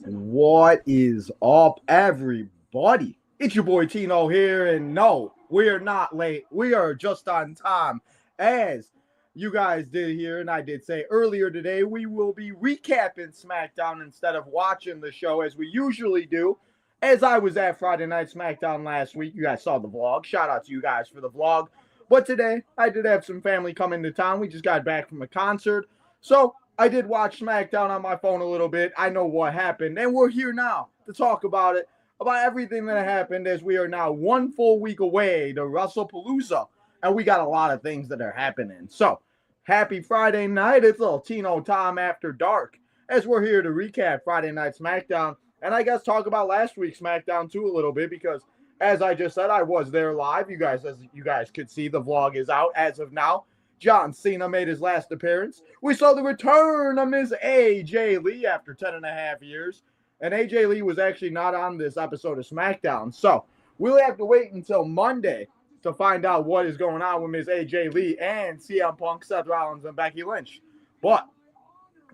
What is up, everybody? It's your boy Tino here, and no, we are not late. We are just on time. As you guys did hear, and I did say earlier today, we will be recapping SmackDown instead of watching the show as we usually do. As I was at Friday Night SmackDown last week, you guys saw the vlog. Shout out to you guys for the vlog. But today, I did have some family come into town. We just got back from a concert. So I did watch SmackDown on my phone a little bit. I know what happened. And we're here now to talk about it, about everything that happened, as we are now 1 full week away to Wrestle Palooa. And we got a lot of things that are happening. So, happy Friday night. It's a little Tino time after dark, as we're here to recap Friday Night SmackDown. And I guess talk about last week's SmackDown too a little bit, because as I just said, I was there live. As you guys could see, the vlog is out as of now. John Cena made his last appearance. We saw the return of Ms. AJ Lee after 10.5 years. And AJ Lee was actually not on this episode of SmackDown. So we'll have to wait until Monday to find out what is going on with Ms. AJ Lee and CM Punk, Seth Rollins, and Becky Lynch. But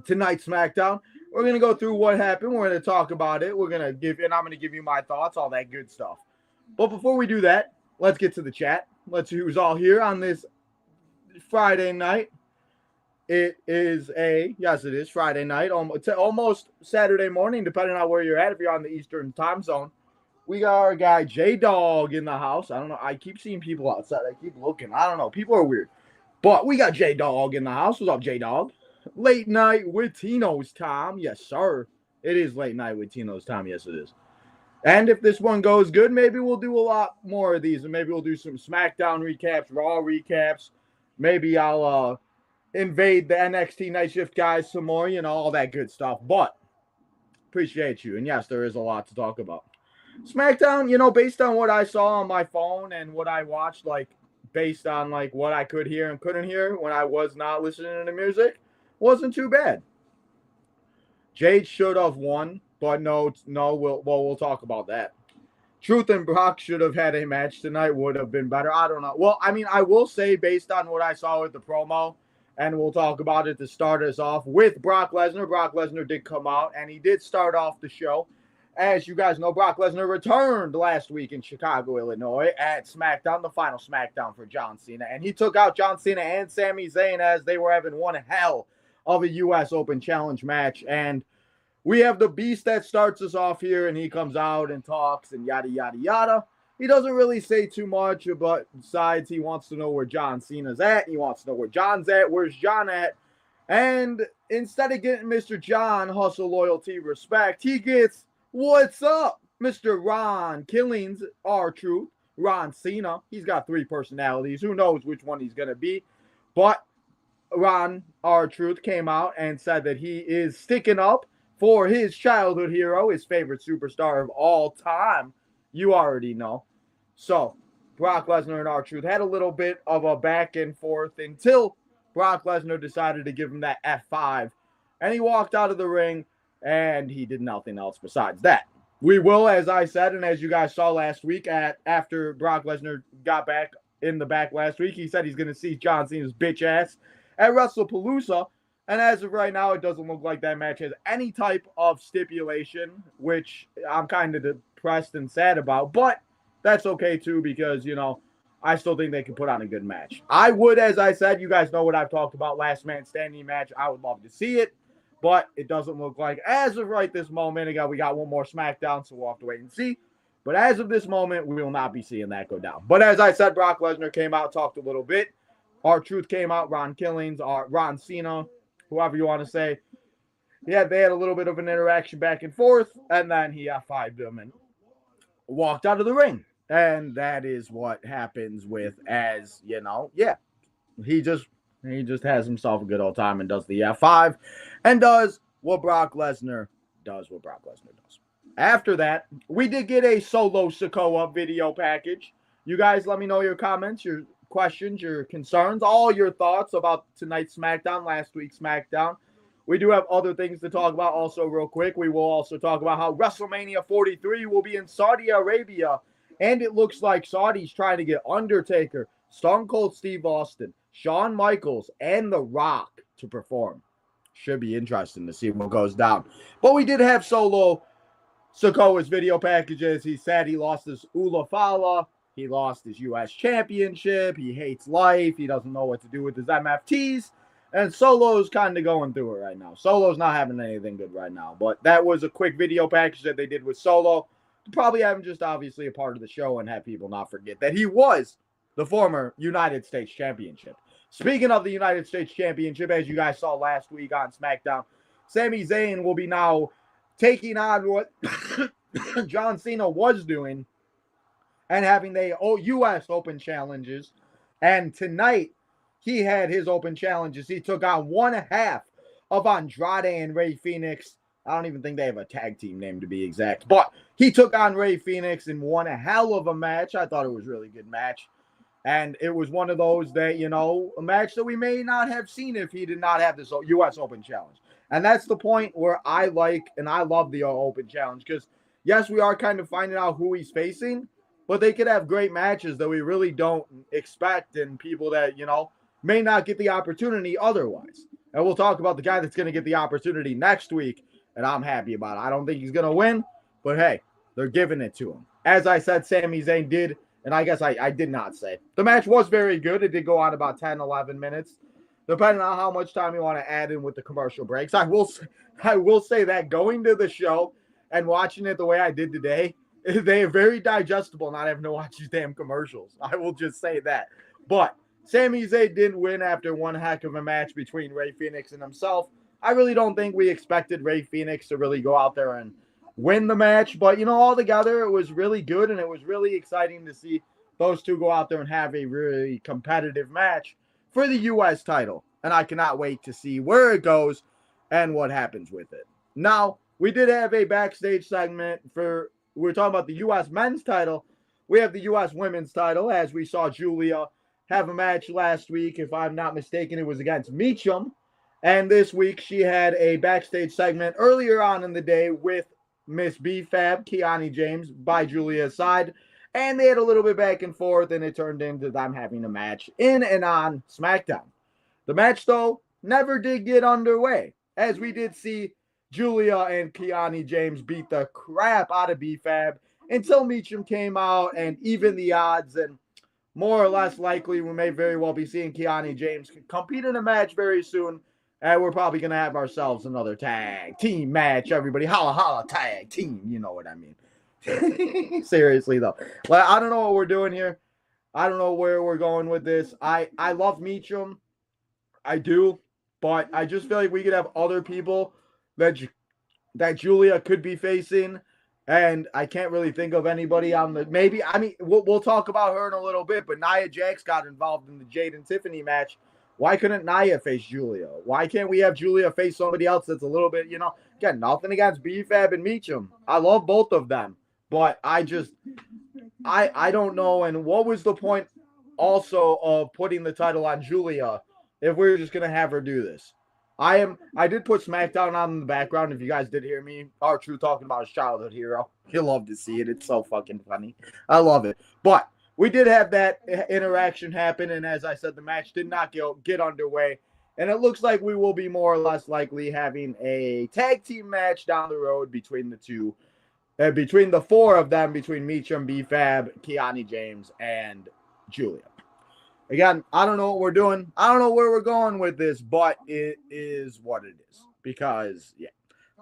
tonight's SmackDown, we're going to go through what happened. We're going to talk about it. I'm going to give you my thoughts, all that good stuff. But before we do that, let's get to the chat. Let's see who's all here on this Friday night. It is Friday night, almost Saturday morning, depending on where you're at. If you're on the Eastern time zone, we got our guy J-Dog in the house. I don't know. I keep seeing people outside. I keep looking. I don't know. People are weird. But we got J-Dog in the house. What's up, J-Dog? Late night with Tino's time. Yes, sir. It is late night with Tino's time. Yes, it is. And if this one goes good, maybe we'll do a lot more of these. And maybe we'll do some SmackDown recaps, Raw recaps. Maybe I'll invade the NXT Night Shift guys some more, all that good stuff. But appreciate you. And yes, there is a lot to talk about. SmackDown, based on what I saw on my phone and what I watched, based on what I could hear and couldn't hear when I was not listening to music, wasn't too bad. Jade should have won, but no, we'll talk about that. Truth and Brock should have had a match tonight, would have been better. I don't know. Well, I will say, based on what I saw with the promo, and we'll talk about it to start us off with Brock Lesnar. Brock Lesnar did come out, and he did start off the show. As you guys know, Brock Lesnar returned last week in Chicago, Illinois, at SmackDown, the final SmackDown for John Cena. And he took out John Cena and Sami Zayn as they were having one hell of a U.S. Open Challenge match. And we have the Beast that starts us off here, and he comes out and talks and yada, yada, yada. He doesn't really say too much, but besides, he wants to know where John Cena's at. He wants to know where John's at. Where's John at? And instead of getting Mr. John, hustle, loyalty, respect, he gets, what's up, Mr. Ron Killings, R-Truth, Ron Cena. He's got 3 personalities. Who knows which one he's going to be? But Ron, R-Truth, came out and said that he is sticking up for his childhood hero, his favorite superstar of all time. You already know. So, Brock Lesnar and R-Truth had a little bit of a back and forth until Brock Lesnar decided to give him that F5. And he walked out of the ring, and he did nothing else besides that. We will, as I said, and as you guys saw last week, after Brock Lesnar got back in the back last week, he said he's going to see John Cena's bitch ass at Wrestle Palooa. And as of right now, it doesn't look like that match has any type of stipulation, which I'm kind of depressed and sad about. But that's okay, too, because, I still think they can put on a good match. I would, as I said, you guys know what I've talked about, last man standing match. I would love to see it, but it doesn't look like, as of right this moment, again, we got one more SmackDown, so we'll have to wait and see. But as of this moment, we will not be seeing that go down. But as I said, Brock Lesnar came out, talked a little bit. R-Truth came out, Ron Killings, Ron Cena, whoever you want to say. Yeah, they had a little bit of an interaction back and forth, and then he F5'd him and walked out of the ring. And that is what happens with, he just has himself a good old time and does the F5 and does what Brock Lesnar does. After that, we did get a Solo Sikoa video package. You guys let me know your comments, your questions, your concerns, all your thoughts about tonight's SmackDown, last week's SmackDown. We do have other things to talk about also real quick. We will also talk about how WrestleMania 43 will be in Saudi Arabia, and it looks like Saudi's trying to get Undertaker, Stone Cold Steve Austin, Shawn Michaels, and The Rock to perform. should be interesting to see what goes down. But we did have Solo Sikoa's video packages. He said he lost his Ula Fala. He lost his U.S. Championship. He hates life. He doesn't know what to do with his MFTs. And Solo's kind of going through it right now. Solo's not having anything good right now. But that was a quick video package that they did with Solo. Probably have him just obviously a part of the show and have people not forget that he was the former United States Championship. Speaking of the United States Championship, as you guys saw last week on SmackDown, Sami Zayn will be now taking on what John Cena was doing and having the U.S. Open challenges. And tonight, he had his open challenges. He took on one half of Andrade and Rey Fenix. I don't even think they have a tag team name to be exact. But he took on Rey Fenix and won a hell of a match. I thought it was a really good match. And it was one of those that, you know, a match that we may not have seen if he did not have this U.S. Open Challenge. And that's the point where I like and I love the Open Challenge. Because, yes, we are kind of finding out who he's facing. But they could have great matches that we really don't expect. And people that, you know, may not get the opportunity otherwise. And we'll talk about the guy that's going to get the opportunity next week. And I'm happy about it. I don't think he's going to win. But, hey, they're giving it to him. As I said, Sami Zayn did. And I guess I did not say. The match was very good. It did go on about 10, 11 minutes. Depending on how much time you want to add in with the commercial breaks. I will say that going to the show and watching it the way I did today, they are very digestible not having to watch these damn commercials. I will just say that. But Sami Zayn didn't win after one heck of a match between Rey Fenix and himself. I really don't think we expected Rey Fenix to really go out there and win the match. But, you know, altogether, it was really good, and it was really exciting to see those two go out there and have a really competitive match for the U.S. title. And I cannot wait to see where it goes and what happens with it. Now, we did have a backstage segment for, we're talking about the U.S. men's title. We have the U.S. women's title, as we saw Julia have a match last week. If I'm not mistaken, it was against Meacham. And this week, she had a backstage segment earlier on in the day with Miss B-Fab, Kiana James, by Julia's side. And they had a little bit back and forth, and it turned into them having a match in and on SmackDown. The match, though, never did get underway, as we did see Julia and Kiana James beat the crap out of B-Fab until Meacham came out and evened the odds. And more or less likely, we may very well be seeing Kiana James compete in a match very soon. And we're probably going to have ourselves another tag team match. Everybody, holla, holla, tag team. You know what I mean. Seriously, though. Like, I don't know what we're doing here. I don't know where we're going with this. I love Meacham. I do. But I just feel like we could have other people that Julia could be facing. And I can't really think of anybody on the... Maybe, I mean, we'll talk about her in a little bit. But Nia Jax got involved in the Jade and Tiffany match. Why couldn't Nia face Julia? Why can't we have Julia face somebody else that's a little bit, you know, again, nothing against B-Fab and Meacham. I love both of them. But I don't know. And what was the point also of putting the title on Julia if we were just going to have her do this? I did put SmackDown on in the background. If you guys did hear me, R-Truth talking about his childhood hero. You'll love to see it. It's so fucking funny. I love it. But we did have that interaction happen, and as I said, the match did not get underway. And it looks like we will be more or less likely having a tag team match down the road between the two, between the four of them, between Meacham, B-Fab, Kiana James, and Julia. Again, I don't know what we're doing. I don't know where we're going with this, but it is what it is. Because, yeah,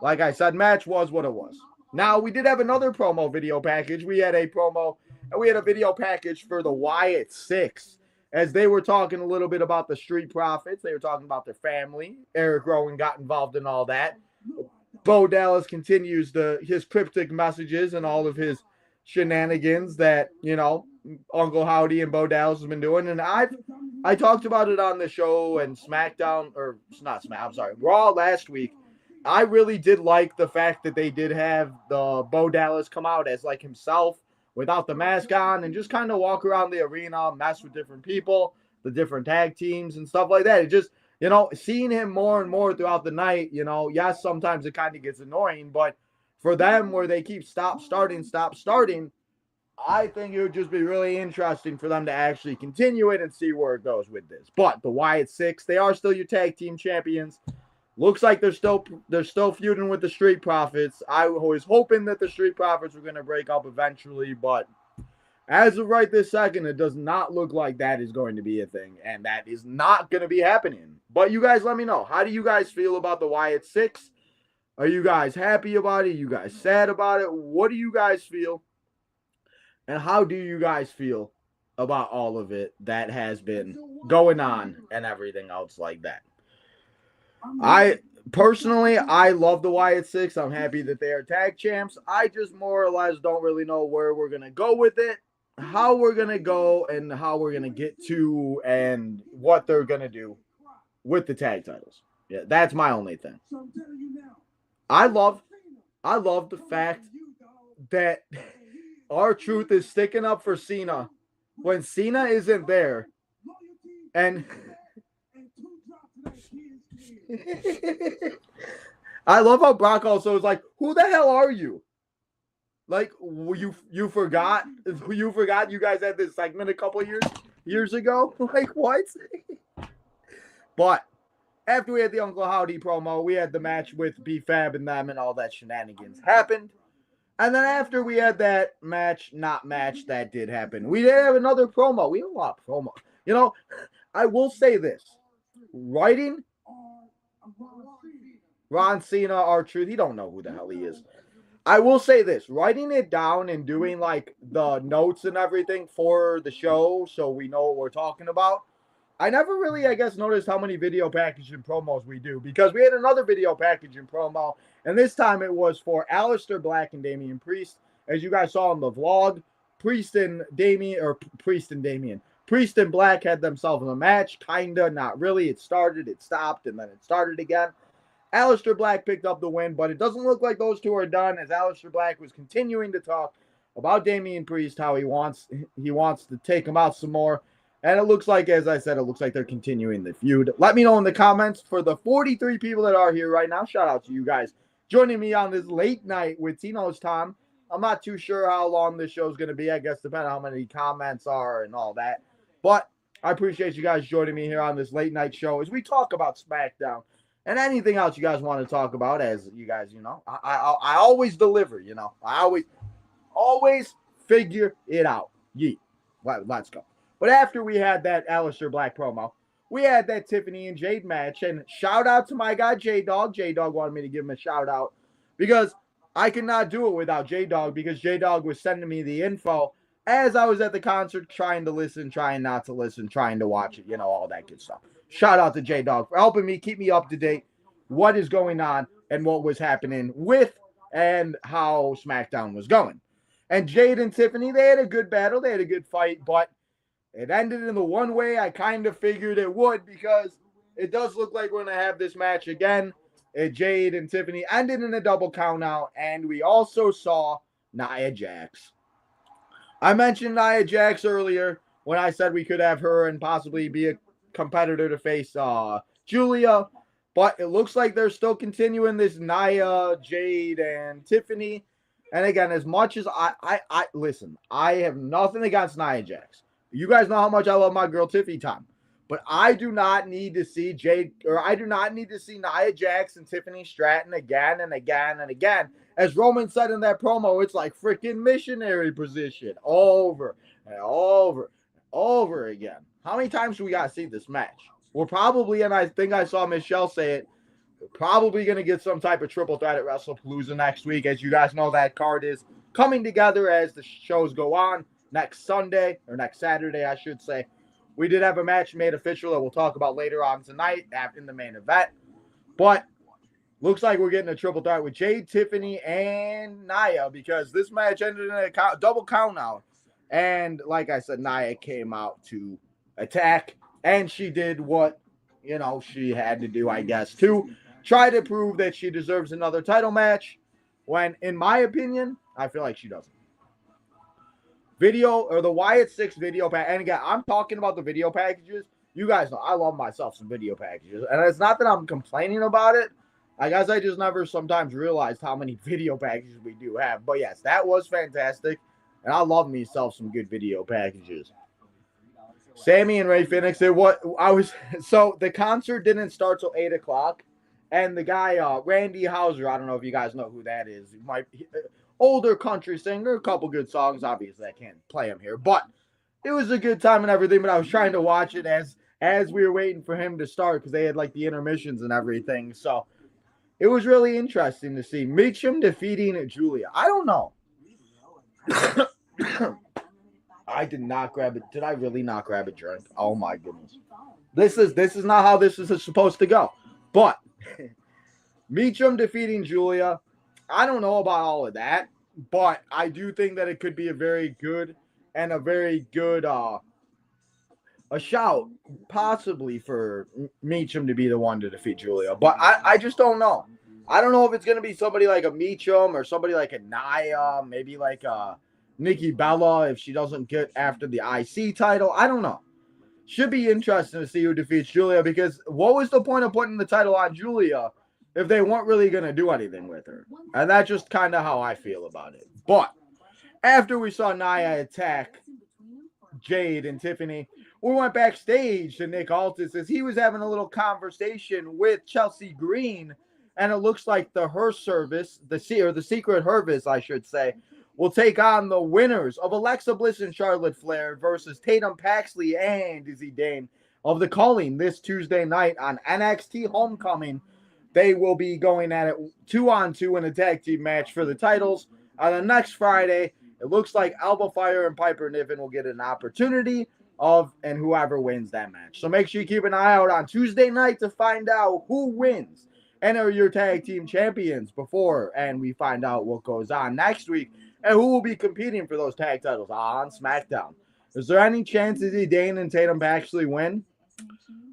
like I said, match was what it was. Now, we did have another promo video package. We had a promo... And we had a video package for the Wyatt 6 as they were talking a little bit about the Street Profits. They were talking about their family. Eric Rowan got involved in all that. Bo Dallas continues his cryptic messages and all of his shenanigans that, you know, Uncle Howdy and Bo Dallas has been doing. And I talked about it on the show and SmackDown, or not Smack, I'm sorry, Raw last week. I really did like the fact that they did have the Bo Dallas come out as like himself, without the mask on, and just kind of walk around the arena, mess with different people, the different tag teams and stuff like that. It just, you know, seeing him more and more throughout the night, you know, yes, sometimes it kind of gets annoying, but for them where they keep stop, starting, I think it would just be really interesting for them to actually continue it and see where it goes with this. But the Wyatt 6, they are still your tag team champions. Looks like they're still feuding with the Street Profits. I was hoping that the Street Profits were going to break up eventually, but as of right this second, it does not look like that is going to be a thing, and that is not going to be happening. But you guys let me know. How do you guys feel about the Wyatt 6? Are you guys happy about it? Are you guys sad about it? What do you guys feel? And how do you guys feel about all of it that has been going on and everything else like that? I love the Wyatt 6. I'm happy that they are tag champs. I just more or less don't really know where we're going to go with it, how we're going to go, and how we're going to get to, and what they're going to do with the tag titles. Yeah, that's my only thing. I love the fact that R-Truth is sticking up for Cena when Cena isn't there. And I love how Brock also is like, who the hell are you? Like, you forgot you guys had this segment a couple years ago? Like, what? But after we had the Uncle Howdy promo, we had the match with B-Fab and them, and all that shenanigans happened. And then after we had that match that did happen, we did have another promo. We had a lot of promo. You know, I will say this. Writing Ron Cena, R-Truth, he don't know who the hell he is. I will say this. Writing it down and doing, like, the notes and everything for the show so we know what we're talking about, I never really, I guess, noticed how many video packaging promos we do, because we had another video packaging promo, and this time it was for Aleister Black and Damian Priest. As you guys saw in the vlog, Priest and Black had themselves a match, kinda, not really. It started, it stopped, and then it started again. Aleister Black picked up the win, but it doesn't look like those two are done, as Aleister Black was continuing to talk about Damian Priest, how he wants to take him out some more. And it looks like, as I said, it looks like they're continuing the feud. Let me know in the comments. For the 43 people that are here right now, shout out to you guys joining me on this late night with Tino's time. I'm not too sure how long this show is going to be. I guess depending on how many comments are and all that. But I appreciate you guys joining me here on this late night show as we talk about Smackdown and anything else you guys want to talk about. As you guys, you know, I always deliver, you know. I always figure it out. Yeet. Let's go. But after we had that Aleister Black promo, we had that Tiffany and Jade match. And shout out to my guy, J-Dog. J-Dog wanted me to give him a shout out because I could not do it without J-Dog, because J-Dog was sending me the info as I was at the concert, trying to listen, trying not to listen, trying to watch it, you know, all that good stuff. Shout out to J-Dog for helping me keep me up to date what is going on and what was happening with and how SmackDown was going. And Jade and Tiffany, they had a good battle. They had a good fight, but it ended in the one way I kind of figured it would, because it does look like we're going to have this match again. Jade and Tiffany ended in a double count out, and we also saw Nia Jax. I mentioned Nia Jax earlier when I said we could have her and possibly be a competitor to face Julia, but it looks like they're still continuing this Nia, Jade, and Tiffany. And again, as much as I listen, I have nothing against Nia Jax. You guys know how much I love my girl Tiffy time. But I do not need to see Nia Jax and Tiffany Stratton again and again and again. As Roman said in that promo, it's like freaking missionary position over and over and over again. How many times do we got to see this match? We're probably, and I think I saw Michelle say it, we're probably going to get some type of triple threat at Wrestle Palooa next week. As you guys know, that card is coming together as the shows go on. Next Saturday, I should say. We did have a match made official that we'll talk about later on tonight in the main event. But looks like we're getting a triple threat with Jade, Tiffany, and Nia, because this match ended in a double count out. And like I said, Nia came out to attack, and she did what, you know, she had to do, I guess, to try to prove that she deserves another title match, when, in my opinion, I feel like she doesn't. The Wyatt 6 video pack, and again, I'm talking about the video packages. You guys know I love myself some video packages, and it's not that I'm complaining about it. I guess I just never sometimes realized how many video packages we do have. But yes, that was fantastic, and I love myself some good video packages. Sami and Rey Fenix. So the concert didn't start till 8 o'clock, And the guy, Randy Houser, I don't know if you guys know who that is. He might be older country singer, a couple good songs. Obviously, I can't play them here, but it was a good time and everything. But I was trying to watch it as we were waiting for him to start because they had like the intermissions and everything. So it was really interesting to see Mitchum defeating Julia. I don't know. I did not grab it. Did I really not grab a drink? Oh my goodness. This is not how this is supposed to go. But Meacham defeating Julia. I don't know about all of that, but I do think that it could be a very good a shout possibly for Meacham to be the one to defeat Julia. But I just don't know. I don't know if it's going to be somebody like a Meacham or somebody like a Nia, maybe like a Nikki Bella if she doesn't get after the IC title. I don't know. Should be interesting to see who defeats Julia because what was the point of putting the title on Julia if they weren't really going to do anything with her? And that's just kind of how I feel about it. But after we saw Nia attack Jade and Tiffany, we went backstage to Nick Aldis as he was having a little conversation with Chelsea Green, and it looks like the Her Service, the Secret Hervis, I should say, will take on the winners of Alexa Bliss and Charlotte Flair versus Tatum Paxley and Izzy Dane of the Calling this Tuesday night on NXT Homecoming. They will be going at it 2-on-2 in a tag team match for the titles. On the next Friday, it looks like Alba Fire and Piper Niven will get an opportunity and whoever wins that match. So make sure you keep an eye out on Tuesday night to find out who wins and are your tag team champions before, and we find out what goes on next week and who will be competing for those tag titles on SmackDown. Is there any chance Izzy Dane and Tatum actually win?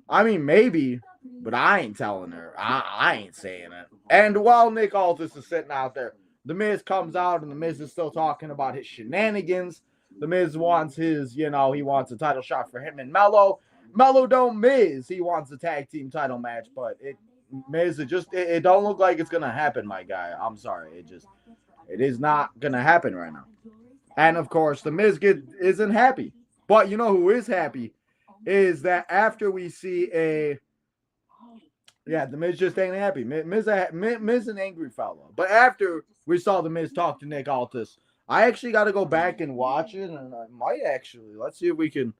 I mean, maybe, but I ain't telling her. I ain't saying it. And while Nick Aldis is sitting out there, The Miz comes out, and The Miz is still talking about his shenanigans. The Miz wants he wants a title shot for him and Melo. Melo don't Miz. He wants a tag team title match, but Miz, it don't look like it's going to happen, my guy. I'm sorry. It is not going to happen right now. And, of course, The Miz isn't happy. But you know who is happy is that after we see The Miz just ain't happy. Miz an angry fellow. But after we saw The Miz talk to Nick Aldis, I actually got to go back and watch it, and I might actually. Let's see if we can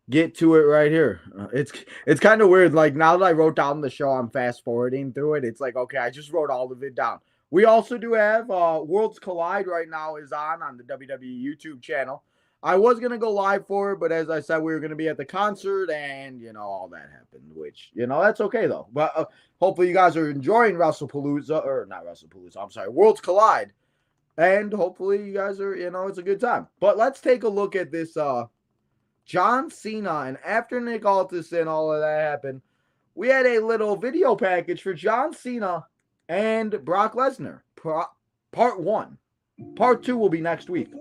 get to it right here. It's kind of weird. Like, now that I wrote down the show, I'm fast forwarding through it. It's like, okay, I just wrote all of it down. We also do have Worlds Collide right now is on the WWE YouTube channel. I was going to go live for it, but as I said, we were going to be at the concert, and, all that happened, which, that's okay, though. But hopefully you guys are enjoying Wrestle Palooza, or not Wrestle Palooza, I'm sorry, Worlds Collide. And hopefully you guys are, it's a good time. But let's take a look at this John Cena. And after Nick Aldis and all of that happened, we had a little video package for John Cena and Brock Lesnar. Part 1. Part 2 will be next week.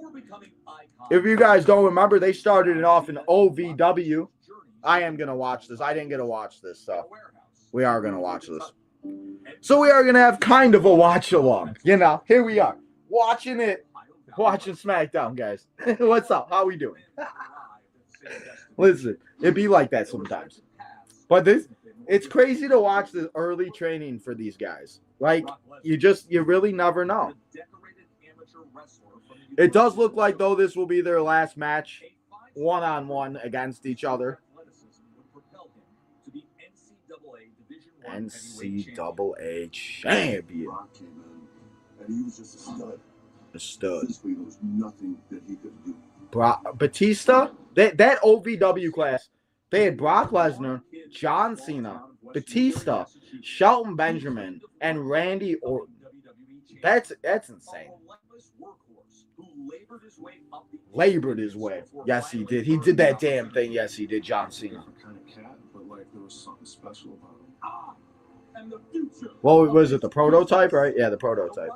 If you guys don't remember, they started it off in OVW. I am going to watch this. I didn't get to watch this, so we are going to watch this. So we are going to have kind of a watch along. Here we are. Watching SmackDown, guys. What's up? How we doing? Listen, it be like that sometimes. But it's crazy to watch the early training for these guys. Like, you really never know. It does look like, though, this will be their last match, one-on-one against each other. NCAA champion. And he was just a stud. A stud. Physically, there was nothing that he could do. Batista, that OVW class, they had Brock Lesnar, John Cena, Batista, Shelton Benjamin, and Randy Orton. That's insane. Labored his way. Yes, he did. He did that damn thing. Yes, he did, John Cena. Kind of cat, but like there was something special about him. Well, was it the prototype, right? Yeah, the prototype.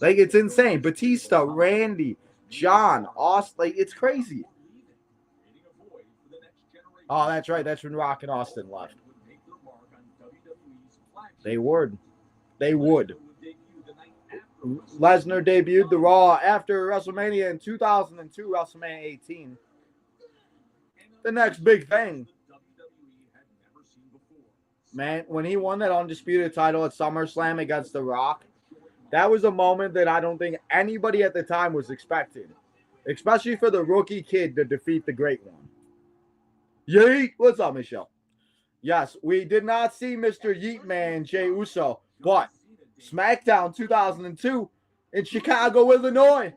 Like, it's insane. Batista, Randy, John, Austin. Like, it's crazy. Oh, that's right. That's when Rock and Austin left. They would. Lesnar debuted the Raw after WrestleMania in 2002, WrestleMania 18. The next big thing. Man, when he won that undisputed title at SummerSlam against The Rock, that was a moment that I don't think anybody at the time was expecting, especially for the rookie kid to defeat the great one. Yeet! What's up, Michelle? Yes, we did not see Mr. Yeet Man, Jey Uso, but Smackdown 2002 in Chicago, Illinois.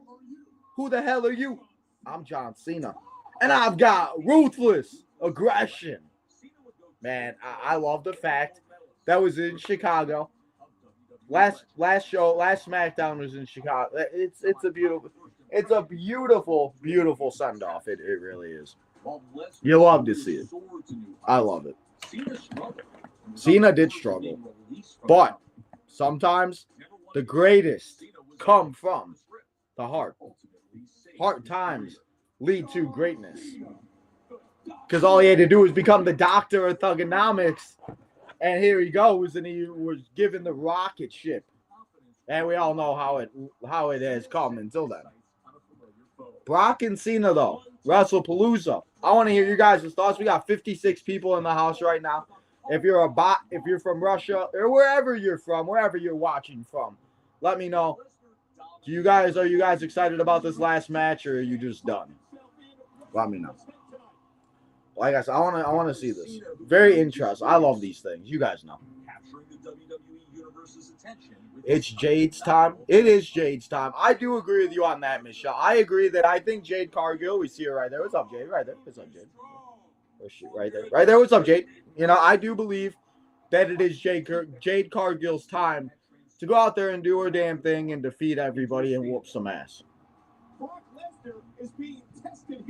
Who the hell are you? I'm John Cena, and I've got ruthless aggression. Man, I love the fact that was in Chicago. Last SmackDown was in Chicago. It's a beautiful send off. It really is. You love to see it. I love it. Cena did struggle, but sometimes the greatest come from the heart. Hard times lead to greatness. Because all he had to do was become the doctor of thugonomics. And here he goes, and he was given the rocket ship. And we all know how it has come until then. Brock and Cena, though. Wrestle Palooa. I want to hear you guys' thoughts. We got 56 people in the house right now. If you're from Russia, or wherever you're from, wherever you're watching from, let me know. Are you guys excited about this last match, or are you just done? Let me know. Like I said, I want to see this. Very interesting. I love these things. You guys know. It's Jade's time. It is Jade's time. I do agree with you on that, Michelle. I agree that I think Jade Cargill, we see her right there. What's up, Jade? Right there. What's up, Jade? Where's she? Right there. Right there. What's up, Jade? You know, I do believe that it is Jade Cargill's time to go out there and do her damn thing and defeat everybody and whoop some ass.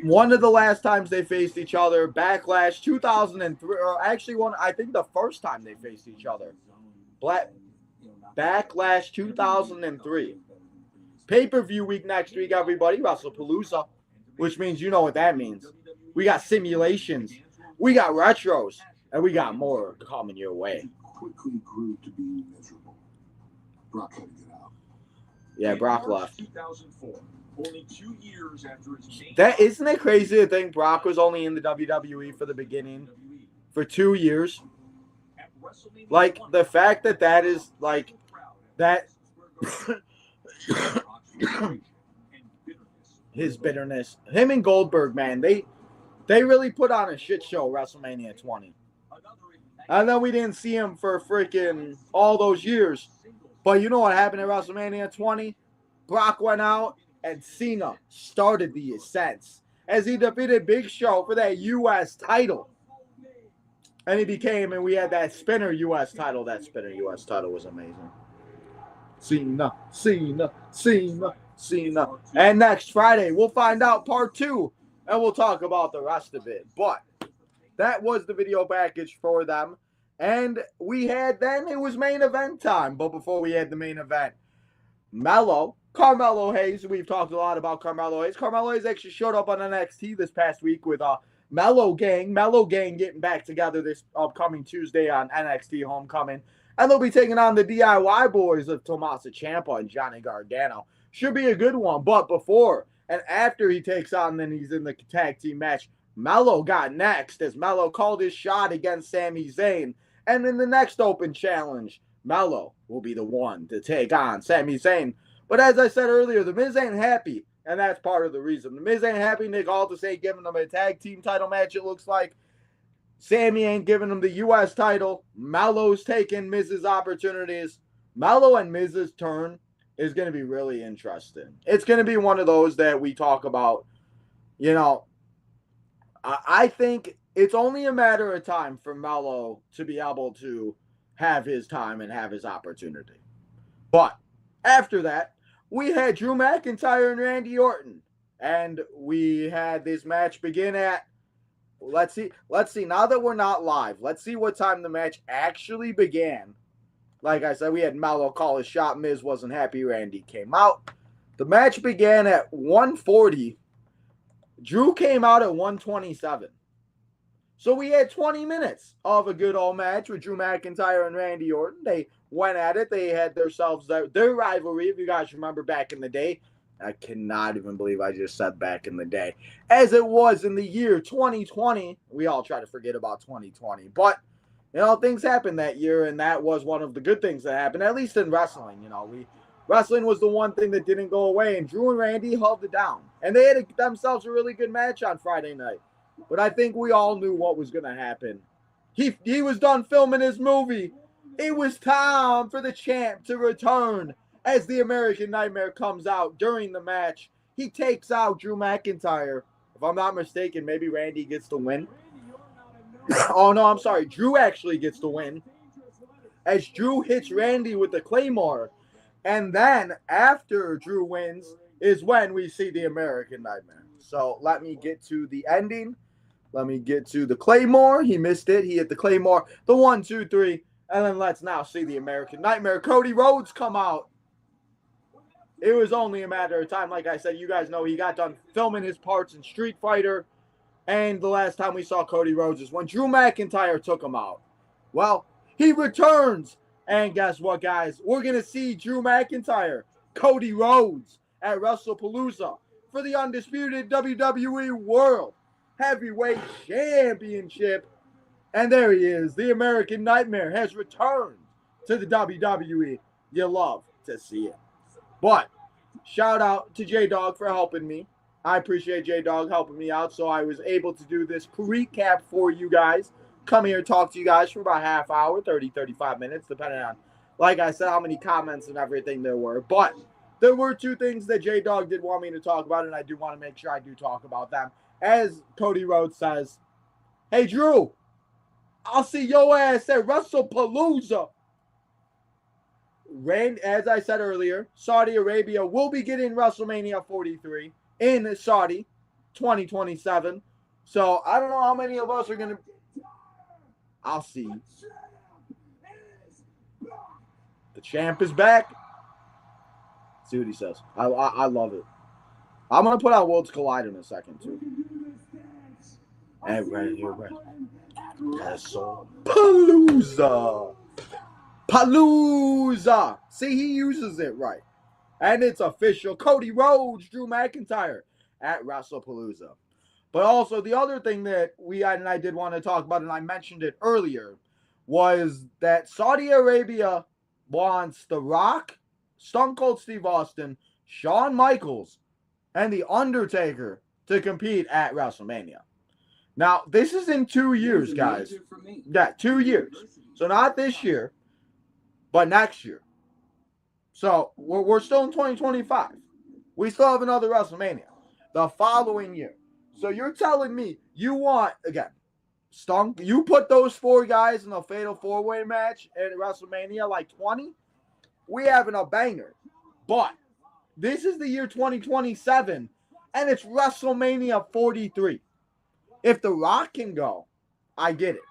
One of the last times they faced each other, Backlash 2003, or actually I think the first time they faced each other. Backlash 2003. Pay-per-view week next week, everybody. Wrestle Palooa, which means you know what that means. We got simulations, we got retros, and we got more coming your way. Quickly grew to be miserable. Brock had to get out. Yeah, Brock left. 2004. Only 2 years after his that isn't it crazy to think Brock was only in the WWE for the beginning for 2 years? Like the fact that is like that his bitterness. Him and Goldberg, man, they really put on a shit show WrestleMania 20. And then we didn't see him for freaking all those years. But you know what happened at WrestleMania 20? Brock went out and Cena started the ascent as he defeated Big Show for that US title. And we had that spinner US title. That spinner US title was amazing. Cena. And next Friday, we'll find out part 2. And we'll talk about the rest of it. But that was the video package for them. And it was main event time. But before we had the main event, Carmelo Hayes. We've talked a lot about Carmelo Hayes. Carmelo Hayes actually showed up on NXT this past week with Mello Gang getting back together this upcoming Tuesday on NXT Homecoming. And they'll be taking on the DIY boys of Tommaso Ciampa and Johnny Gargano. Should be a good one. But before and after he takes on, then he's in the tag team match. Mello got next as Mello called his shot against Sami Zayn. And in the next open challenge, Mello will be the one to take on Sami Zayn. But as I said earlier, The Miz ain't happy. And that's part of the reason. The Miz ain't happy. Nick Aldis ain't giving them a tag team title match, it looks like. Sammy ain't giving him the US title. Mello's taking Miz's opportunities. Mello and Miz's turn is going to be really interesting. It's going to be one of those that we talk about. You know, I think it's only a matter of time for Mello to be able to have his time and have his opportunity. But after that, we had Drew McIntyre and Randy Orton. And we had this match begin at, let's see, now that we're not live, let's see what time the match actually began. Like I said, we had Mello call his shot. Miz wasn't happy. Randy came out. The match began at 1:40. Drew came out at 1:27. So we had 20 minutes of a good old match with Drew McIntyre and Randy Orton. They went at it. They had themselves their rivalry, if you guys remember back in the day. I cannot even believe I just said back in the day. As it was in the year 2020. We all try to forget about 2020. But Things happened that year, and that was one of the good things that happened, at least in wrestling. Wrestling was the one thing that didn't go away, and Drew and Randy held it down. And they had themselves a really good match on Friday night. But I think we all knew what was going to happen. He was done filming his movie. It was time for the champ to return as the American Nightmare comes out during the match. He takes out Drew McIntyre. If I'm not mistaken, maybe Randy gets the win. Oh, no, I'm sorry. Drew actually gets the win. As Drew hits Randy with the Claymore. And then, after Drew wins, is when we see the American Nightmare. So, let me get to the ending. Let me get to the Claymore. He missed it. He hit the Claymore. The 1, 2, 3. And then let's now see the American Nightmare. Cody Rhodes come out. It was only a matter of time. Like I said, you guys know he got done filming his parts in Street Fighter. And the last time we saw Cody Rhodes is when Drew McIntyre took him out. Well, he returns. And guess what, guys? We're going to see Drew McIntyre, Cody Rhodes at Wrestle Palooa for the undisputed WWE World Heavyweight Championship. And there he is. The American Nightmare has returned to the WWE. You love to see it. But shout out to J-Dog for helping me. I appreciate J-Dog helping me out, so I was able to do this recap for you guys. Come here and talk to you guys for about half hour, 30, 35 minutes, depending on, like I said, how many comments and everything there were. But there were two things that J-Dog did want me to talk about, and I do want to make sure I do talk about them. As Cody Rhodes says, hey, Drew, I'll see your ass at Wrestle Palooa. As I said earlier, Saudi Arabia will be getting WrestleMania 43 in Saudi 2027. So I don't know how many of us are going to... I'll see. The champ is back. See what he says. I love it. I'm going to put out Worlds Collide in a second, too. And right here, right. Wrestle Palooa. Palooa. See, he uses it right. And it's official. Cody Rhodes, Drew McIntyre at Wrestle Palooa. But also, the other thing that I did want to talk about, and I mentioned it earlier, was that Saudi Arabia wants The Rock, Stone Cold Steve Austin, Shawn Michaels, and The Undertaker to compete at WrestleMania. Now, this is in 2 years, guys. Yeah, 2 years. So not this year, but next year. So we're still in 2025. We still have another WrestleMania the following year. So you're telling me you want, again, you put those 4 guys in a fatal 4-way match at WrestleMania like 20? We having a banger. But this is the year 2027, and it's WrestleMania 43. If The Rock can go, I get it.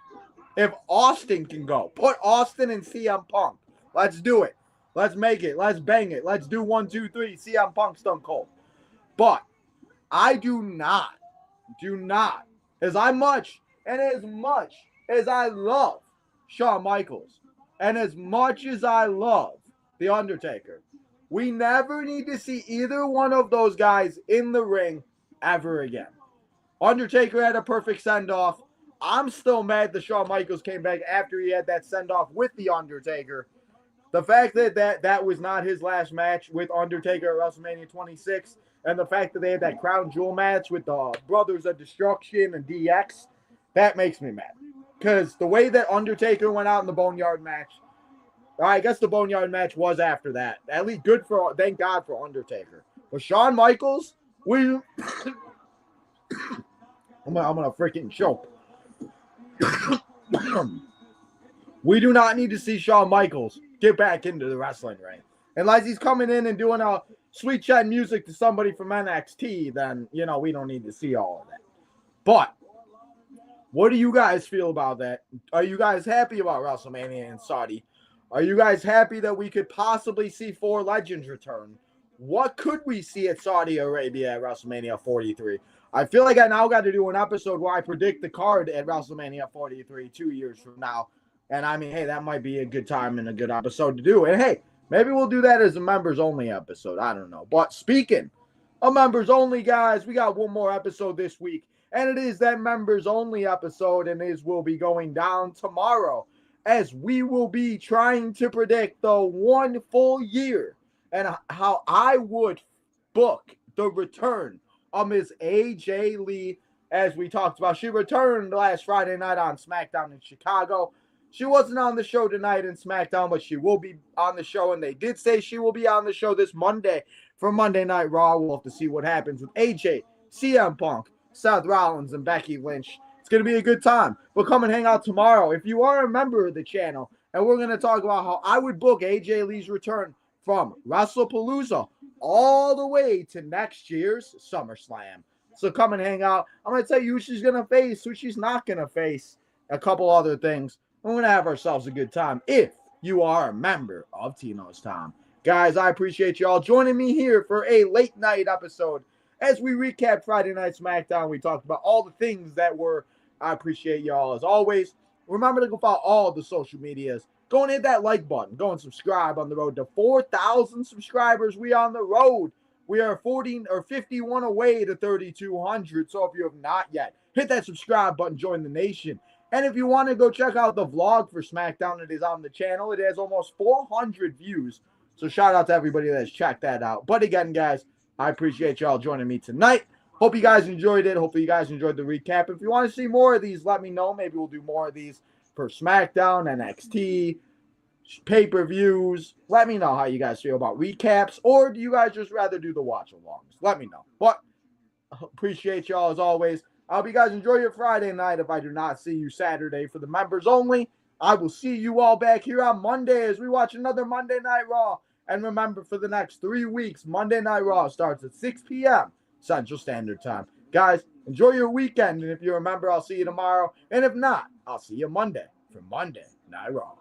If Austin can go, put Austin and CM Punk. Let's do it. Let's make it. Let's bang it. Let's do 1, 2, 3. CM Punk, Stone Cold. But I do not, as much as I love Shawn Michaels, and as much as I love The Undertaker, we never need to see either one of those guys in the ring ever again. Undertaker had a perfect send-off. I'm still mad that Shawn Michaels came back after he had that send-off with The Undertaker. The fact that was not his last match with Undertaker at WrestleMania 26, and the fact that they had that crown jewel match with the Brothers of Destruction and DX, that makes me mad. Because the way that Undertaker went out in the Boneyard match, I guess the Boneyard match was after that. At least thank God for Undertaker. But Shawn Michaels, I'm gonna freaking choke. We do not need to see Shawn Michaels get back into the wrestling ring. Unless he's coming in and doing a sweet chat music to somebody from NXT, then, we don't need to see all of that. But what do you guys feel about that? Are you guys happy about WrestleMania in Saudi? Are you guys happy that we could possibly see 4 legends return? What could we see at Saudi Arabia at WrestleMania 43? I feel like I now got to do an episode where I predict the card at WrestleMania 43 2 years from now. And I mean, hey, that might be a good time and a good episode to do. And hey, maybe we'll do that as a members-only episode. I don't know. But speaking of members-only, guys, we got one more episode this week. And it is that members only episode, and will be going down tomorrow, as we will be trying to predict the 1 full year and how I would book the return of Ms. AJ Lee. As we talked about, she returned last Friday night on SmackDown in Chicago. She wasn't on the show tonight in SmackDown, but she will be on the show, and they did say she will be on the show this Monday for Monday Night Raw. We'll have to see what happens with AJ, CM Punk, Seth Rollins, and Becky Lynch. It's going to be a good time. But come and hang out tomorrow if you are a member of the channel, and we're going to talk about how I would book AJ Lee's return from Wrestle Palooa all the way to next year's SummerSlam. So come and hang out. I'm going to tell you who she's going to face, who she's not going to face, a couple other things. We're going to have ourselves a good time if you are a member of Tino's Time. Guys, I appreciate you all joining me here for a late night episode. As we recap Friday Night SmackDown, we talked about all the things that were. I appreciate y'all as always. Remember to go follow all the social medias. Go and hit that like button. Go and subscribe on the road to 4,000 subscribers. We on the road. We are 51 away to 3,200. So if you have not yet, hit that subscribe button. Join the nation. And if you want to go check out the vlog for SmackDown, it is on the channel. It has almost 400 views. So shout out to everybody that's checked that out. But again, guys, I appreciate y'all joining me tonight. Hope you guys enjoyed it. Hopefully you guys enjoyed the recap. If you want to see more of these, let me know. Maybe we'll do more of these for SmackDown, NXT, pay-per-views. Let me know how you guys feel about recaps. Or do you guys just rather do the watch-alongs? Let me know. But appreciate y'all as always. I hope you guys enjoy your Friday night. If I do not see you Saturday for the members only, I will see you all back here on Monday as we watch another Monday Night Raw. And remember, for the next 3 weeks, Monday Night Raw starts at 6 p.m. Central Standard Time. Guys, enjoy your weekend. And if you remember, I'll see you tomorrow. And if not, I'll see you Monday for Monday Night Raw.